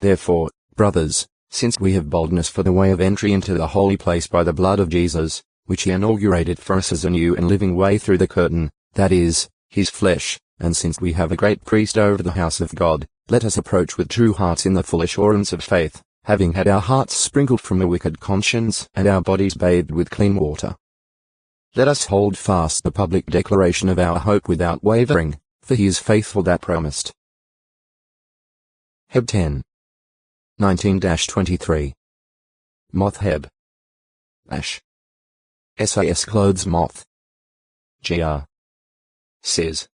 Therefore, brothers, since we have boldness for the way of entry into the holy place by the blood of Jesus, which he inaugurated for us as a new and living way through the curtain, that is, his flesh, and since we have a great priest over the house of God, let us approach with true hearts in the full assurance of faith, having had our hearts sprinkled from a wicked conscience and our bodies bathed with clean water. Let us hold fast the public declaration of our hope without wavering, for he is faithful that promised. Heb 10. 19-23. Moth Heb. Ash. SAS clothes moth. Gr. Says.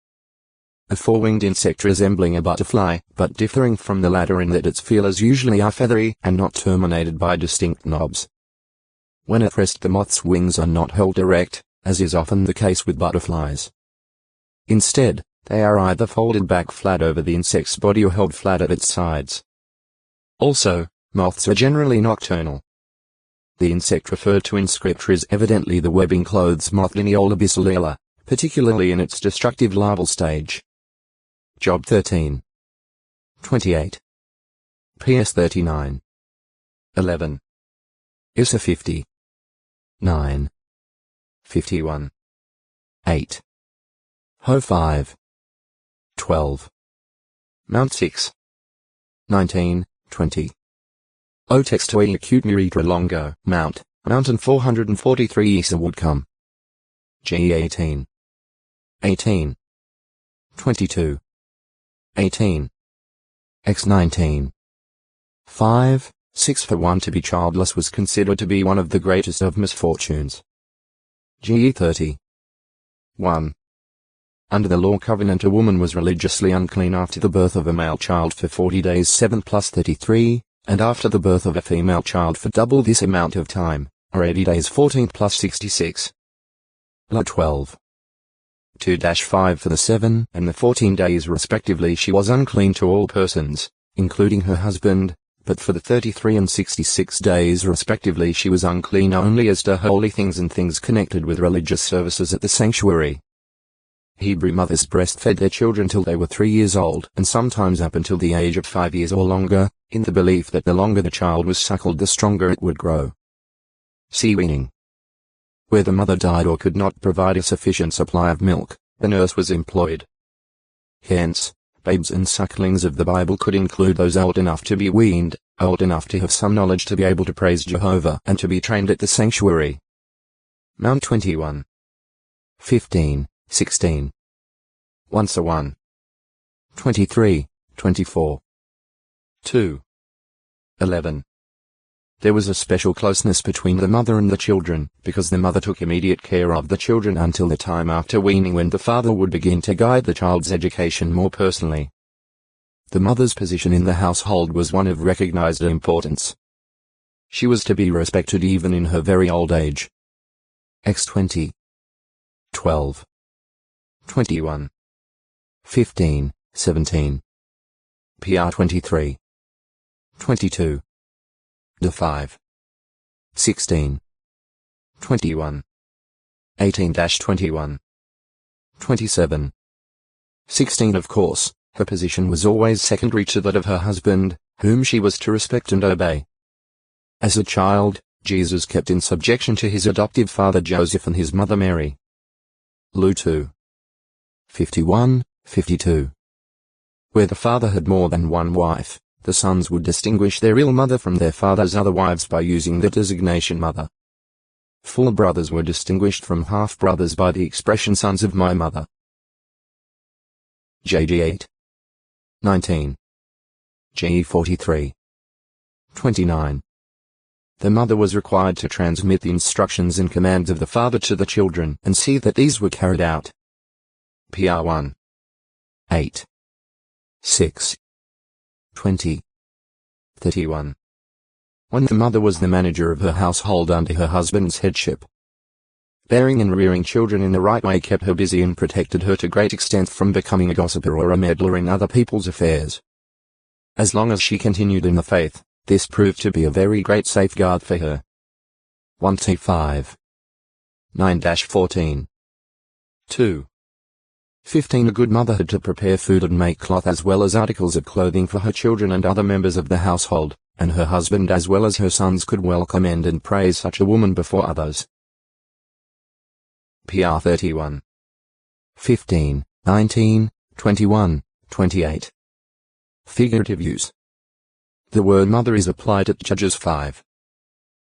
A four-winged insect resembling a butterfly, but differing from the latter in that its feelers usually are feathery and not terminated by distinct knobs. When at rest the moth's wings are not held erect, as is often the case with butterflies. Instead, they are either folded back flat over the insect's body or held flat at its sides. Also, moths are generally nocturnal. The insect referred to in Scripture is evidently the webbing-clothes moth Lineola bisalila, particularly in its destructive larval stage. Job 13. 28. PS 39. 11. Issa 50. 9. 51. 8. Ho 5. 12. Mount 6. 19, 20. O textoe acute muritra longo, Mountain 443 Issa would come. G 18. 18. 22. 18. X 19. 5, 6 For one to be childless was considered to be one of the greatest of misfortunes. G 30. 1. Under the law covenant a woman was religiously unclean after the birth of a male child for 40 days 7 plus 33, and after the birth of a female child for double this amount of time, or 80 days 14 plus 66. La 12. 2-5 For the 7 and the 14 days respectively she was unclean to all persons, including her husband, but for the 33 and 66 days respectively she was unclean only as to holy things and things connected with religious services at the sanctuary. Hebrew mothers breastfed their children till they were 3 years old and sometimes up until the age of 5 years or longer, in the belief that the longer the child was suckled the stronger it would grow. See weaning. Where the mother died or could not provide a sufficient supply of milk, the nurse was employed. Hence, babes and sucklings of the Bible could include those old enough to be weaned, old enough to have some knowledge to be able to praise Jehovah and to be trained at the sanctuary. Mount 21. 15, 16. Once a 1. 23, 24. 2. 11. There was a special closeness between the mother and the children, because the mother took immediate care of the children until the time after weaning when the father would begin to guide the child's education more personally. The mother's position in the household was one of recognized importance. She was to be respected even in her very old age. X 20. 12. 21. 15, 17. PR 23. 22. The 5. 16. 21. 18-21. 27. 16 Of course, her position was always secondary to that of her husband, whom she was to respect and obey. As a child, Jesus kept in subjection to his adoptive father Joseph and his mother Mary. Luke 2. 51, 52. Where the father had more than one wife, the sons would distinguish their real mother from their father's other wives by using the designation mother. Full brothers were distinguished from half-brothers by the expression sons of my mother. JG 8. 19. GE 43. 29. The mother was required to transmit the instructions and commands of the father to the children and see that these were carried out. PR 1. 8. 6. 20. 31. When the mother was the manager of her household under her husband's headship. Bearing and rearing children in the right way kept her busy and protected her to great extent from becoming a gossiper or a meddler in other people's affairs. As long as she continued in the faith, this proved to be a very great safeguard for her. 1 T 5. 9-14. 2. 15. A good mother had to prepare food and make cloth as well as articles of clothing for her children and other members of the household, and her husband as well as her sons could well commend and praise such a woman before others. PR 31. 15, 19, 21, 28. Figurative use. The word mother is applied at Judges 5.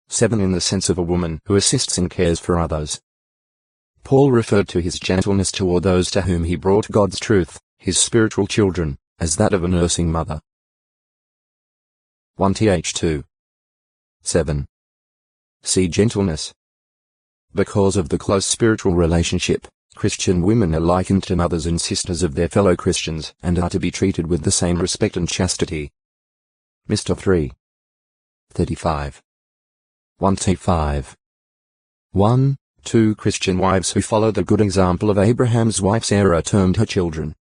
7 in the sense of a woman who assists and cares for others. Paul referred to his gentleness toward those to whom he brought God's truth, his spiritual children, as that of a nursing mother. 1th 2. 7. See gentleness. Because of the close spiritual relationship, Christian women are likened to mothers and sisters of their fellow Christians and are to be treated with the same respect and chastity. Mr. 3. 35. 1t5. 1. 2 Christian wives who follow the good example of Abraham's wife Sarah termed her children.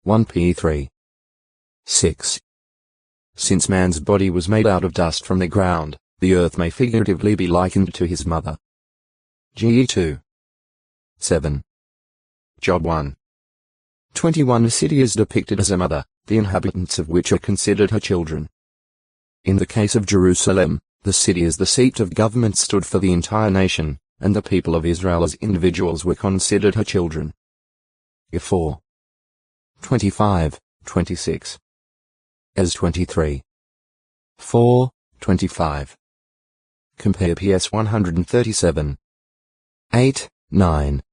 1p3. 6. Since man's body was made out of dust from the ground, the earth may figuratively be likened to his mother. GE 2. 7. Job 1. 21 A city is depicted as a mother, the inhabitants of which are considered her children. In the case of Jerusalem, the city as the seat of government stood for the entire nation, and the people of Israel as individuals were considered her children. 4. 25, 26. As 23. 4, 25. Compare PS 137. 8, 9.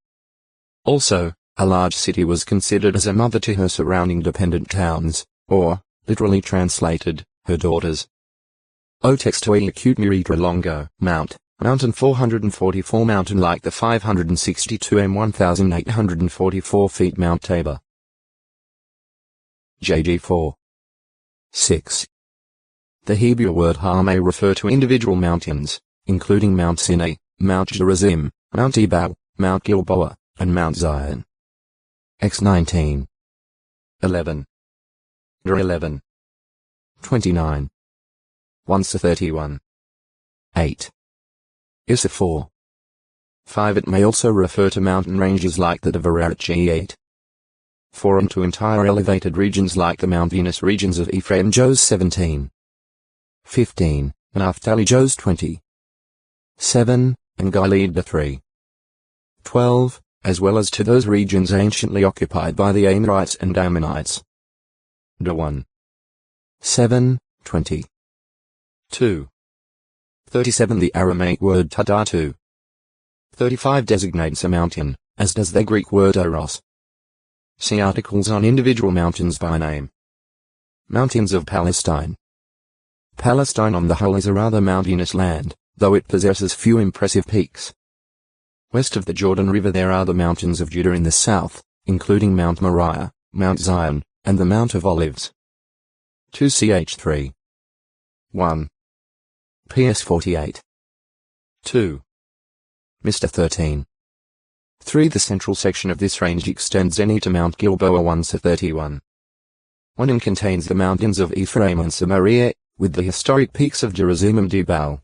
Also, a large city was considered as a mother to her surrounding dependent towns, or, literally translated, her daughters. O texto acute miritra longo, mountain 444 mountain like the 562 m 1844 feet Mount Tabor. JG 4. 6. The Hebrew word Har may refer to individual mountains, including Mount Sinai, Mount Gerizim, Mount Ebal, Mount Gilboa, and Mount Zion. X19. 11. 11. 29. 1-31. 8. Issa 4. 5. It may also refer to mountain ranges like that of Ararat G8. 4. And to entire elevated regions like the mountainous regions of Ephraim Jos 17. 15. Naphtali Jos 20. 7. And Gilead 3. 12. As well as to those regions anciently occupied by the Amorites and Ammonites. D 1. 7, 20. 2. 37 The Aramaic word Tadatu. 35 designates a mountain, as does the Greek word Oros. See articles on individual mountains by name. Mountains of Palestine. Palestine on the whole is a rather mountainous land, though it possesses few impressive peaks. West of the Jordan River there are the mountains of Judah in the south, including Mount Moriah, Mount Zion, and the Mount of Olives. 2ch3. 1. PS 48. 2. Mr. 13. 3. The central section of this range extends any to Mount Gilboa 1-31. 1 and contains the mountains of Ephraim and Samaria, with the historic peaks of Gerizim and Ebal.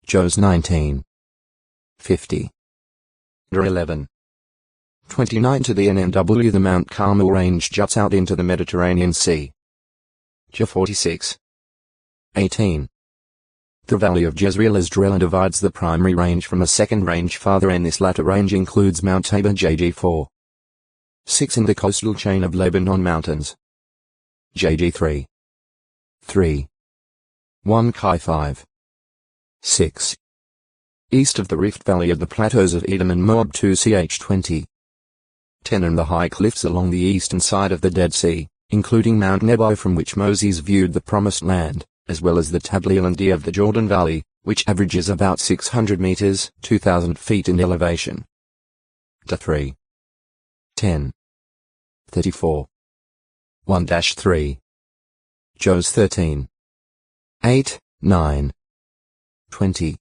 Jos 19. 50. 11. 29 To the NNW the Mount Carmel range juts out into the Mediterranean Sea. J 46. 18. The valley of Jezreel Esdrella divides the primary range from a second range farther and this latter range includes Mount Tabor JG 4. 6 In the coastal chain of Lebanon Mountains. JG 3. 3. 1 Chi 5. 6. East of the Rift Valley of the plateaus of Edom and Moab 2ch20. 10 And the high cliffs along the eastern side of the Dead Sea, including Mount Nebo from which Moses viewed the Promised Land, as well as the Tablil and Dia of the Jordan Valley, which averages about 600 meters, 2,000 feet in elevation. D 3. 10. 34. 1-3. Jos 13. 8, 9. 20.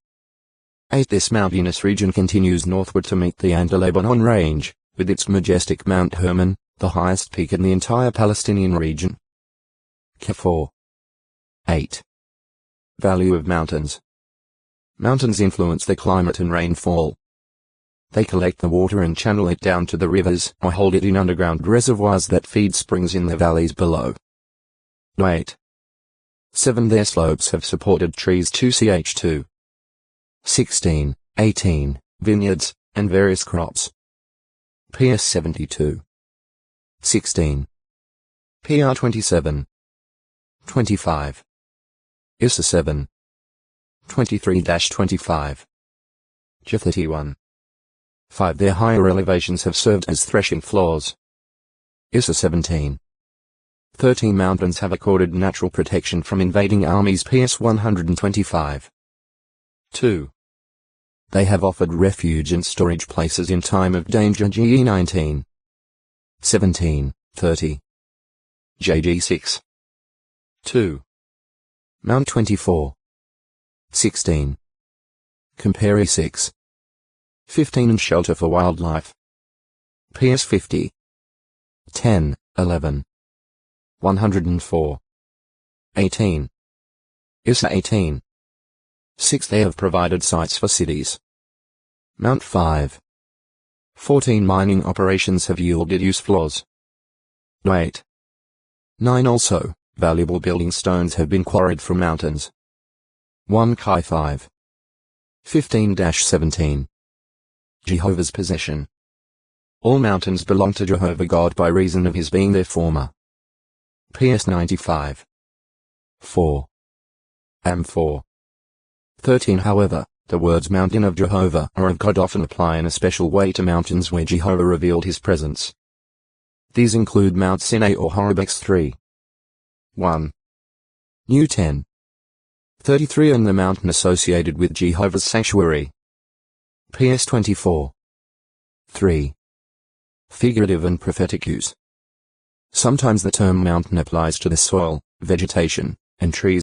8 This mountainous region continues northward to meet the Lebanon range, with its majestic Mount Hermon, the highest peak in the entire Palestinian region. K 4. 8. Value of mountains. Mountains influence the climate and rainfall. They collect the water and channel it down to the rivers or hold it in underground reservoirs that feed springs in the valleys below. 8. 7. Their slopes have supported trees 2ch2. 16, 18, vineyards, and various crops. PS 72. 16. PR 27. 25. ISA 7. 23-25. J 31. 5. Their higher elevations have served as threshing floors. ISA 17. 13. Mountains have accorded natural protection from invading armies. PS 125. 2. They have offered refuge and storage places in time of danger. GE 19. 17, 30. JG 6. 2. Mount 24. 16. Compare E6. 15. And shelter for wildlife. PS 50. 10, 11. 104. 18. ISA 18. 6. They have provided sites for cities. Mount 5. 14. Mining operations have yielded use floors. 8. 9. Also, valuable building stones have been quarried from mountains. 1 Chi 5. 15-17. Jehovah's possession. All mountains belong to Jehovah God by reason of his being their former. PS 95. 4. Am 4. 13. However, the words mountain of Jehovah or of God often apply in a special way to mountains where Jehovah revealed his presence. These include Mount Sinai or Horeb X3. 1. New 10. 33. And the mountain associated with Jehovah's sanctuary. PS 24. 3. Figurative and prophetic use. Sometimes the term mountain applies to the soil, vegetation, and trees